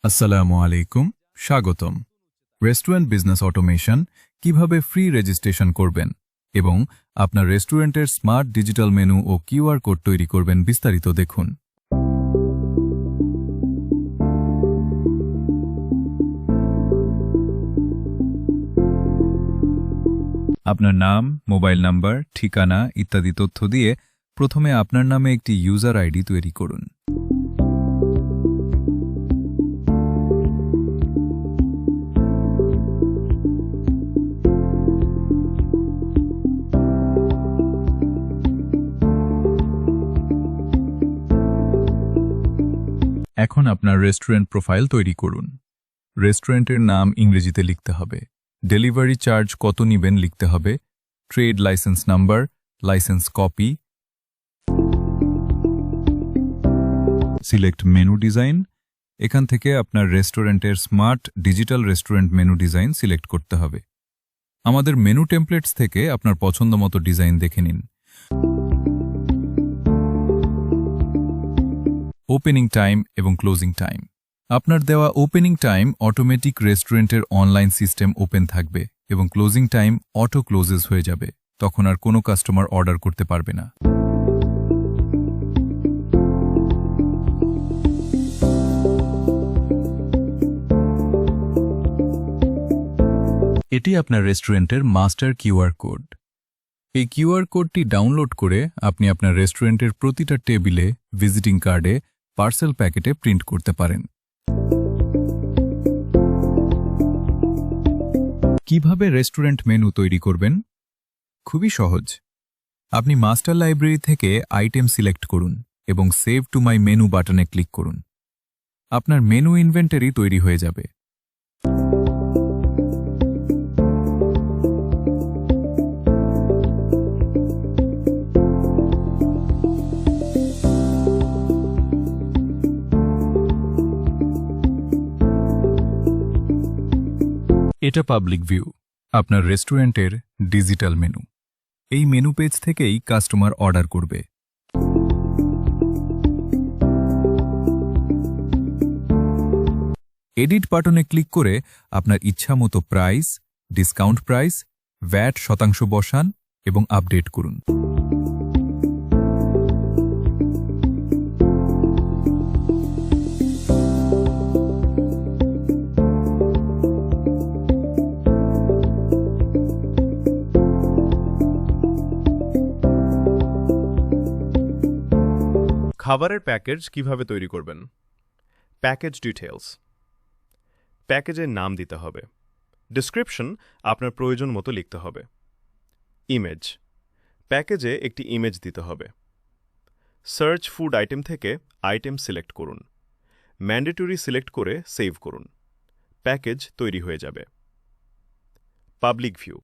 আসসালামু আলাইকুম, স্বাগতম। রেস্টুরেন্ট বিজনেস অটোমেশন কিভাবে ফ্রি রেজিস্ট্রেশন করবেন এবং আপনার রেস্টুরেন্টের স্মার্ট ডিজিটাল মেনু ও কিউআর কোড তৈরি করবেন বিস্তারিত দেখুন। আপনার নাম, মোবাইল নাম্বার, ঠিকানা ইত্যাদি তথ্য দিয়ে প্রথমে আপনার নামে একটি ইউজার আইডি তৈরি করুন। এখন আপনার রেস্টুরেন্ট প্রোফাইল তৈরি করুন। রেস্টুরেন্টের নাম ইংরেজিতে লিখতে হবে, ডেলিভারি চার্জ কত নিবেন লিখতে হবে, trade licence number, licence copy, select menu design. এখান থেকে আপনার রেস্টুরেন্টের smart digital restaurant menu design select করতে হবে। আমাদের মেনু টেমপ্লেটস থেকে আপনার পছন্দমতো ডিজাইন দেখে নিন। ওপেনিং টাইম এবং ক্লোজিং টাইম। আপনার দেওয়া ওপেনিং টাইম অটোমেটিক রেস্টুরেন্টের অনলাইন সিস্টেম ওপেন থাকবে এবং ক্লোজিং টাইম অটো ক্লোজেস হয়ে যাবে, তখন আর কোনো কাস্টমার অর্ডার করতে পারবে না। এটি আপনার রেস্টুরেন্টের মাস্টার কিউআর কোড। এই কিউআর কোডটি ডাউনলোড করে আপনি আপনার রেস্টুরেন্টের প্রতিটা টেবিলে, ভিজিটিং কার্ডে, পার্সেল প্যাকেটে প্রিন্ট করতে পারেন। কিভাবে রেস্টুরেন্ট মেনু তৈরি করবেন? খুবই সহজ। আপনি মাস্টার লাইব্রেরি থেকে আইটেম সিলেক্ট করুন এবং সেভ টু মাই মেনু বাটনে ক্লিক করুন। আপনার মেনু ইনভেন্টরি তৈরি হয়ে যাবে। এটা পাবলিক ভিউ, আপনার রেস্টুরেন্টের ডিজিটাল মেনু। এই মেনু পেজ থেকেই কাস্টমার অর্ডার করবে। এডিট বাটনে ক্লিক করে আপনার ইচ্ছামতো প্রাইস, ডিসকাউন্ট প্রাইস, ভ্যাট শতাংশ বসান এবং আপডেট করুন। খাবারের প্যাকেজ কিভাবে তৈরি করবেন? Package details. প্যাকেজের নাম দিতে হবে। ডেসক্রিপশন আপনার প্রয়োজন মতো লিখতে হবে। ইমেজ। প্যাকেজে একটি ইমেজ দিতে হবে। সার্চ ফুড আইটেম থেকে আইটেম সিলেক্ট করুন। ম্যান্ডেটরি সিলেক্ট করে সেভ করুন। প্যাকেজ তৈরি হয়ে যাবে। Public view.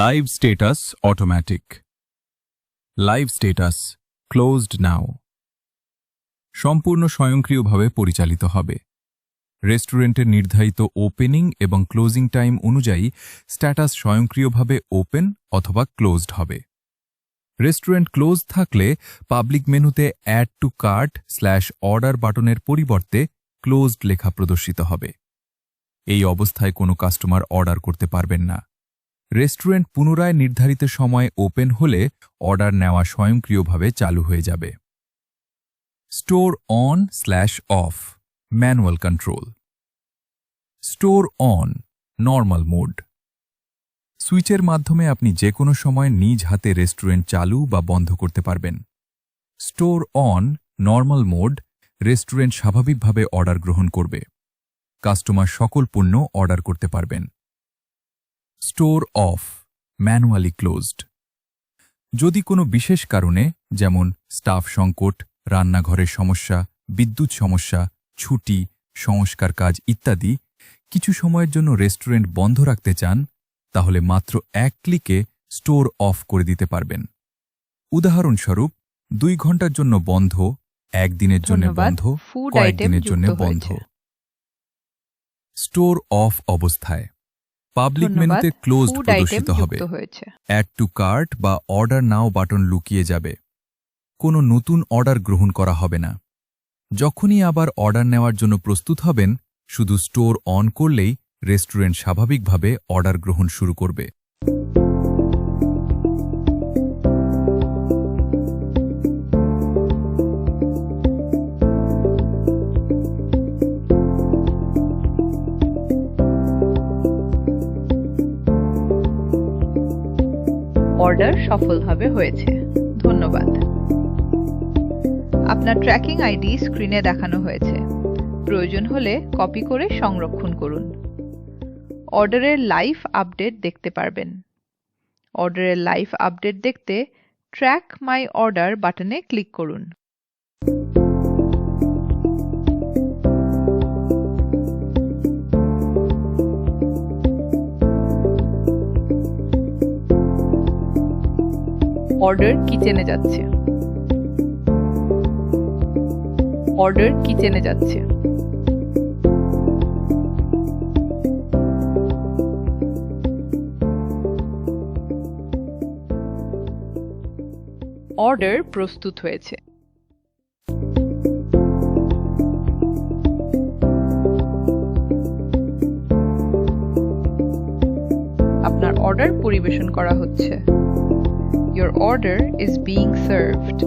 Live status automatic. Live status closed now সম্পূর্ণ স্বয়ংক্রিয়ভাবে পরিচালিত হবে। রেস্টুরেন্টের নির্ধারিত ওপেনিং এবং ক্লোজিং টাইম অনুযায়ী স্ট্যাটাস স্বয়ংক্রিয়ভাবে ওপেন অথবা ক্লোজড হবে। রেস্টুরেন্ট ক্লোজ থাকলে পাবলিক মেনুতে অ্যাড টু কার্ট/অর্ডার বাটনের পরিবর্তে ক্লোজড লেখা প্রদর্শিত হবে। এই অবস্থায় কোনো কাস্টমার অর্ডার করতে পারবেন না। রেস্টুরেন্ট পুনরায় নির্ধারিত সময়ে ওপেন হলে অর্ডার নেওয়া স্বয়ংক্রিয়ভাবে চালু হয়ে যাবে। Store on off manual control. Store on normal mode. সুইচের মাধ্যমে আপনি যে কোনো সময় নিজ হাতে রেস্টুরেন্ট চালু বা বন্ধ করতে পারবেন। Store on normal mode restaurant স্বাভাবিকভাবে অর্ডার গ্রহণ করবে। কাস্টমার সকল পণ্য অর্ডার করতে পারবেন। Store of manually closed. যদি কোনো বিশেষ কারণে, যেমন স্টাফ সংকট, রান্নাঘরের সমস্যা, বিদ্যুৎ সমস্যা, ছুটি সংস্কার কাজ ইত্যাদি কিছু সময়ের জন্য রেস্টুরেন্ট বন্ধ রাখতে চান তাহলে মাত্র 1 ক্লিকে স্টোর অফ করে দিতে পারবেন। উদাহরণস্বরূপ 2 ঘন্টার জন্য বন্ধ, 1 দিনের জন্য ধন্যবাদ। বন্ধ, ফুড কয়েকদিনের আইটেম জন্য যুক্ত বন্ধ। হয়েছে। স্টোর অফ অবস্থায় পাবলিক ধন্যবাদ। মেনুতে ক্লোজড ফুড আইটেম প্রদর্শিত হবে। যুক্ত হয়েছে। অ্যাড টু কার্ট বা অর্ডার নাও বাটন লুকিয়ে যাবে। কোনো নতুন অর্ডার গ্রহণ করা হবে না। যখনই আবার অর্ডার নেওয়ার জন্য প্রস্তুত হবেন, শুধু স্টোর অন করলেই রেস্টুরেন্ট স্বাভাবিকভাবে অর্ডার গ্রহণ শুরু করবে। অর্ডার সফলভাবে হয়েছে। ধন্যবাদ। আপনার ট্র্যাকিং আইডি স্ক্রিনে দেখানো হয়েছে। প্রয়োজন হলে কপি করে সংরক্ষণ করুন। অর্ডারের লাইভ আপডেট দেখতে পারবেন। অর্ডারের লাইভ আপডেট দেখতে ট্র্যাক মাই অর্ডার বাটনে ক্লিক করুন। অর্ডার কিচেনে যাচ্ছে। অর্ডার কিচেনে যাচ্ছে। অর্ডার প্রস্তুত হয়েছে। আপনার অর্ডার পরিবেশন করা হচ্ছে। Your order is being served.